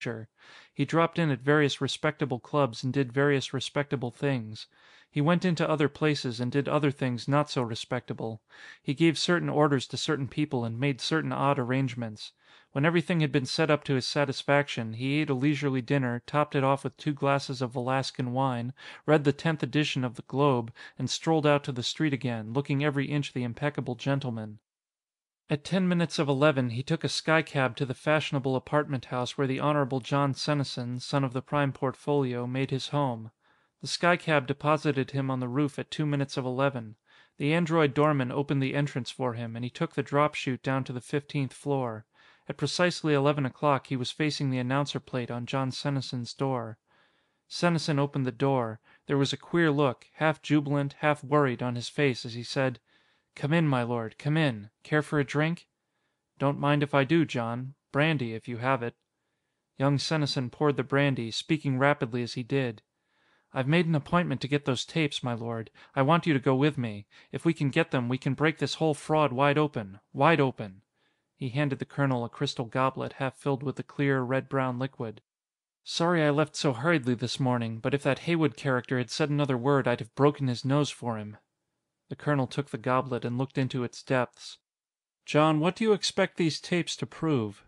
gesture. He dropped in at various respectable clubs and did various respectable things. He went into other places and did other things not so respectable. He gave certain orders to certain people and made certain odd arrangements. When everything had been set up to his satisfaction, he ate a leisurely dinner, topped it off with 2 glasses of Velascan wine, read the 10th edition of the Globe, and strolled out to the street again, looking every inch the impeccable gentleman. At 10 minutes of 11 he took a skycab to the fashionable apartment house where the Honourable John Senesin, son of the Prime Portfolio, made his home. The skycab deposited him on the roof at 2 minutes of 11. The android doorman opened the entrance for him, and he took the drop chute down to the 15th floor. At precisely 11 o'clock he was facing the announcer plate on John Senesin's door. Senesin opened the door. There was a queer look, half jubilant, half worried, on his face as he said, "Come in, my lord, come in. Care for a drink?" "Don't mind if I do, John. Brandy, if you have it." Young Senesin poured the brandy, speaking rapidly as he did. "I've made an appointment to get those tapes, my lord. I want you to go with me. If we can get them, we can break this whole fraud wide open. Wide open." He handed the colonel a crystal goblet half filled with the clear, red-brown liquid. "Sorry I left so hurriedly this morning, but if that Haywood character had said another word I'd have broken his nose for him." The colonel took the goblet and looked into its depths. "John, what do you expect these tapes to prove?"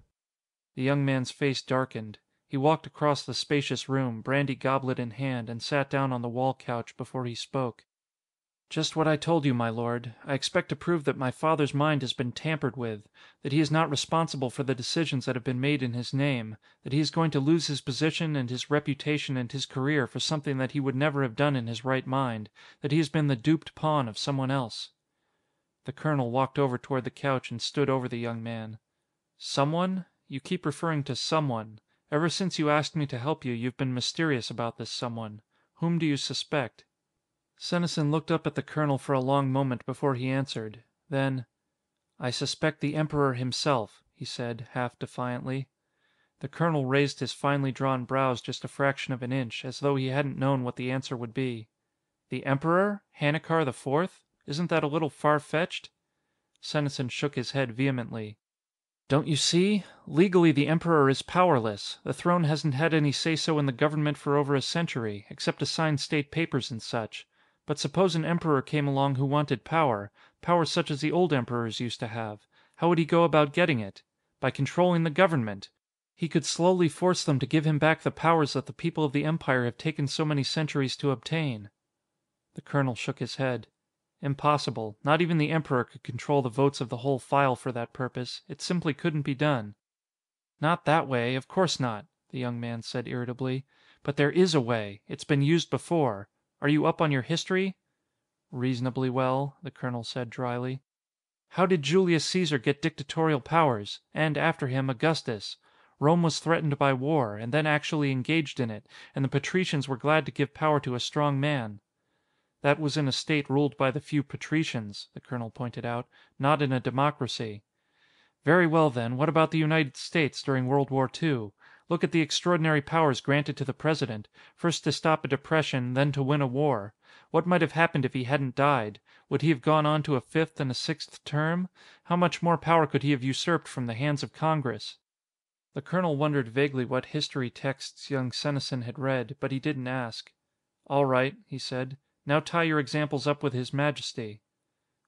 The young man's face darkened. He walked across the spacious room, brandy goblet in hand, and sat down on the wall couch before he spoke. "Just what I told you, my lord. I expect to prove that my father's mind has been tampered with, that he is not responsible for the decisions that have been made in his name, that he is going to lose his position and his reputation and his career for something that he would never have done in his right mind, that he has been the duped pawn of someone else." The colonel walked over toward the couch and stood over the young man. "Someone? You keep referring to someone. Ever since you asked me to help you, you've been mysterious about this someone. Whom do you suspect?" Senesin looked up at the colonel for a long moment before he answered. Then, "I suspect the Emperor himself," he said, half defiantly. The colonel raised his finely drawn brows just a fraction of an inch, as though he hadn't known what the answer would be. "The Emperor? Hannikar IV? Isn't that a little far-fetched?" Senesin shook his head vehemently. "Don't you see? Legally, the Emperor is powerless. The throne hasn't had any say-so in the government for over a century, except to sign state papers and such. But suppose an emperor came along who wanted power, power such as the old emperors used to have. How would he go about getting it? By controlling the government. He could slowly force them to give him back the powers that the people of the Empire have taken so many centuries to obtain." The colonel shook his head. "Impossible. Not even the Emperor could control the votes of the whole file for that purpose. It simply couldn't be done." "Not that way, of course not," the young man said irritably. "But there is a way. It's been used before. Are you up on your history?" "Reasonably well," the colonel said dryly. "How did Julius Caesar get dictatorial powers? And, after him, Augustus? Rome was threatened by war, and then actually engaged in it, and the patricians were glad to give power to a strong man." "That was in a state ruled by the few patricians," the colonel pointed out, "not in a democracy." "Very well, then, what about the United States during World War II? Look at the extraordinary powers granted to the president, first to stop a depression, then to win a war. What might have happened if he hadn't died? Would he have gone on to a fifth and a sixth term? How much more power could he have usurped from the hands of Congress?" The colonel wondered vaguely what history texts young Senesin had read, but he didn't ask. "All right," he said. "Now tie your examples up with His Majesty."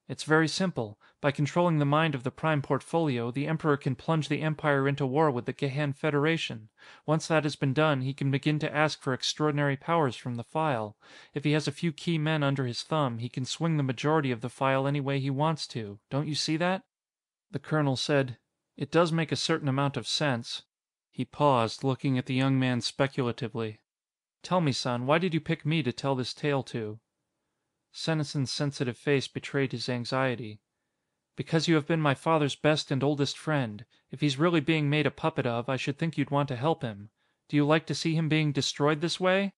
"It's very simple. By controlling the mind of the Prime Portfolio, the Emperor can plunge the Empire into war with the Gehan Federation. Once that has been done, he can begin to ask for extraordinary powers from the File. If he has a few key men under his thumb, he can swing the majority of the File any way he wants to. Don't you see that?" The colonel said, "It does make a certain amount of sense." He paused, looking at the young man speculatively. "Tell me, son, why did you pick me to tell this tale to?" Senesin's sensitive face betrayed his anxiety. "Because you have been my father's best and oldest friend. If he's really being made a puppet of, I should think you'd want to help him. Do you like to see him being destroyed this way?"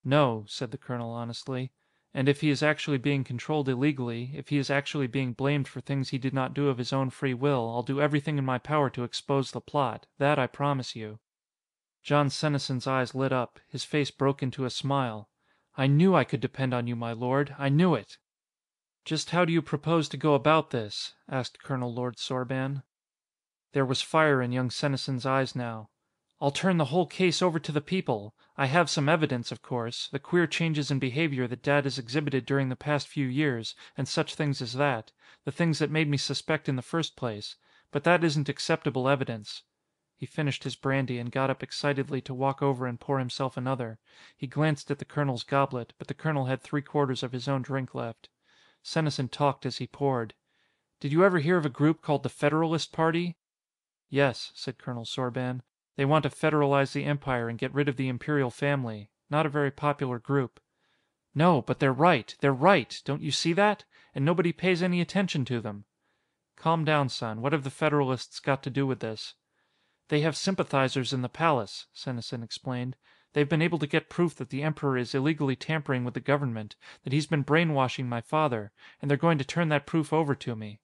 "No," said the colonel honestly. "And if he is actually being controlled illegally, if he is actually being blamed for things he did not do of his own free will, I'll do everything in my power to expose the plot. That I promise you." John Senesin's eyes lit up. His face broke into a smile. "I knew I could depend on you, my lord. I knew it." "Just how do you propose to go about this?" asked Colonel Lord Sorban. There was fire in young Senesin's eyes now. I'll turn the whole case over to the people. I have some evidence, of course, the queer changes in behavior that Dad has exhibited during the past few years, and such things as that. The things that made me suspect in the first place. But that isn't acceptable evidence." He finished his brandy and got up excitedly to walk over and pour himself another. He glanced at the colonel's goblet, but the colonel had 3/4 of his own drink left. Senesin talked as he poured. "Did you ever hear of a group called the Federalist Party?" "Yes," said Colonel Sorban. "They want to federalize the Empire and get rid of the Imperial family. Not a very popular group." "No, but they're right. They're right. Don't you see that? And nobody pays any attention to them." "Calm down, son. What have the Federalists got to do with this?" "They have sympathizers in the palace," Senesin explained. "They've been able to get proof that the Emperor is illegally tampering with the government, that he's been brainwashing my father, and they're going to turn that proof over to me."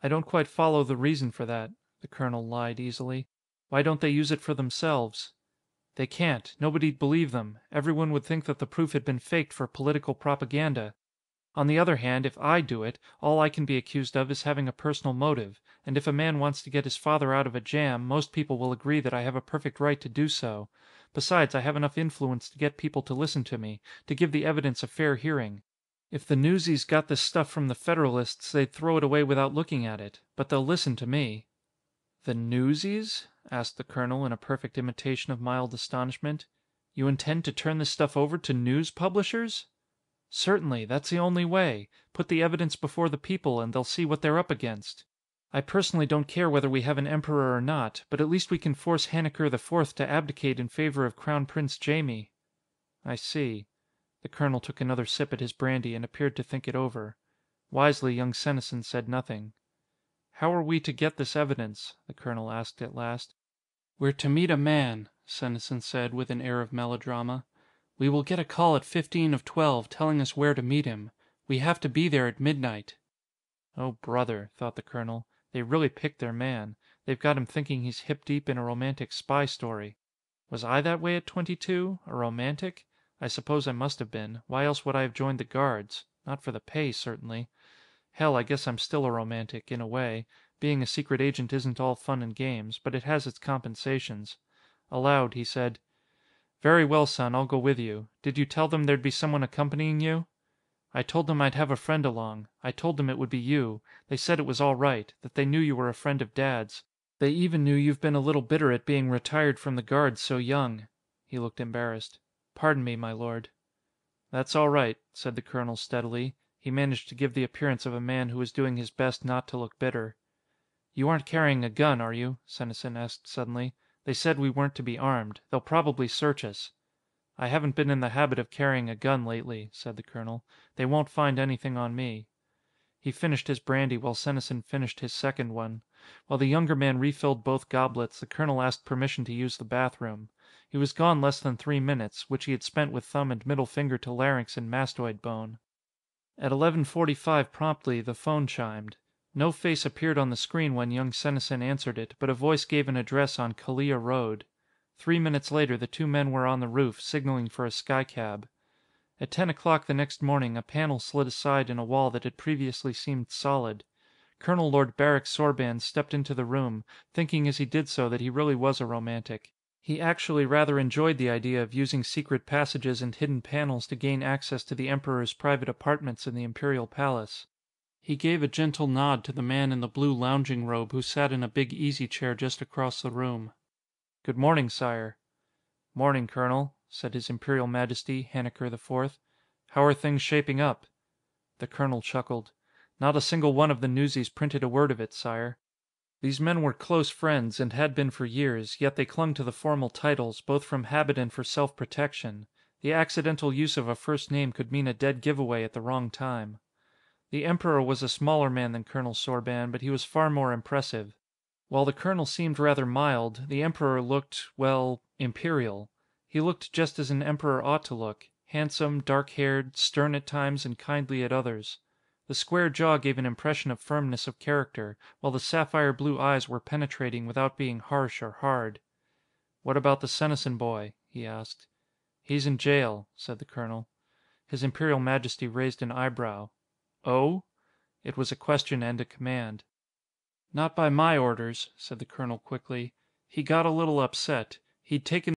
"I don't quite follow the reason for that," the colonel lied easily. "Why don't they use it for themselves?" "They can't. Nobody'd believe them. Everyone would think that the proof had been faked for political propaganda. On the other hand, if I do it, all I can be accused of is having a personal motive, and if a man wants to get his father out of a jam, most people will agree that I have a perfect right to do so. Besides, I have enough influence to get people to listen to me, to give the evidence a fair hearing. If the newsies got this stuff from the Federalists, they'd throw it away without looking at it. But they'll listen to me." "The newsies?" asked the colonel in a perfect imitation of mild astonishment. "You intend to turn this stuff over to news publishers?" "Certainly. That's the only way. Put the evidence before the people and they'll see what they're up against. I personally don't care whether we have an emperor or not, but at least we can force Hannikar IV to abdicate in favor of Crown Prince Jaime." "I see." The colonel took another sip at his brandy and appeared to think it over. Wisely, young Senesin said nothing. "How are we to get this evidence?" the colonel asked at last. "We're to meet a man," Senesin said with an air of melodrama. "We will get a call at 15 of 12 telling us where to meet him. We have to be there at midnight." "Oh, brother," thought the colonel. "They really picked their man. They've got him thinking he's hip deep in a romantic spy story. Was I that way at 22? A romantic? I suppose I must have been. Why else would I have joined the guards? Not for the pay, certainly. Hell, I guess I'm still a romantic, in a way. Being a secret agent isn't all fun and games, but it has its compensations." Aloud, he said, "Very well, son, I'll go with you. Did you tell them there'd be someone accompanying you?" "I told them I'd have a friend along. I told them it would be you. They said it was all right, that they knew you were a friend of Dad's. They even knew you've been a little bitter at being retired from the guards so young." He looked embarrassed. "Pardon me, my lord." "That's all right," said the colonel steadily. He managed to give the appearance of a man who was doing his best not to look bitter. "You aren't carrying a gun, are you?" Senesin asked suddenly. "They said we weren't to be armed. They'll probably search us." "I haven't been in the habit of carrying a gun lately," said the colonel. "They won't find anything on me." He finished his brandy while Senesin finished his second one. While the younger man refilled both goblets, the colonel asked permission to use the bathroom. He was gone less than 3 minutes, which he had spent with thumb and middle finger to larynx and mastoid bone. At 11:45 promptly, the phone chimed. No face appeared on the screen when young Senesin answered it, but a voice gave an address on Kalia Road. 3 minutes later, the two men were on the roof, signaling for a skycab. At 10 o'clock the next morning, a panel slid aside in a wall that had previously seemed solid. Colonel Lord Barrick Sorban stepped into the room, thinking as he did so that he really was a romantic. He actually rather enjoyed the idea of using secret passages and hidden panels to gain access to the Emperor's private apartments in the Imperial Palace. He gave a gentle nod to the man in the blue lounging robe who sat in a big easy chair just across the room. "Good morning, sire." "Morning, Colonel," said His Imperial Majesty, Hannikar IV. "How are things shaping up?" The colonel chuckled. "Not a single one of the newsies printed a word of it, sire." These men were close friends, and had been for years, yet they clung to the formal titles, both from habit and for self-protection. The accidental use of a first name could mean a dead giveaway at the wrong time. The Emperor was a smaller man than Colonel Sorban, but he was far more impressive. While the colonel seemed rather mild, the Emperor looked, well, imperial. He looked just as an emperor ought to look: handsome, dark-haired, stern at times and kindly at others. The square jaw gave an impression of firmness of character, while the sapphire blue eyes were penetrating without being harsh or hard. "What about the Senesin boy?" he asked. "He's in jail," said the colonel. His Imperial Majesty raised an eyebrow. "Oh?" It was a question and a command. "Not by my orders," said the colonel quickly. "He got a little upset. He'd taken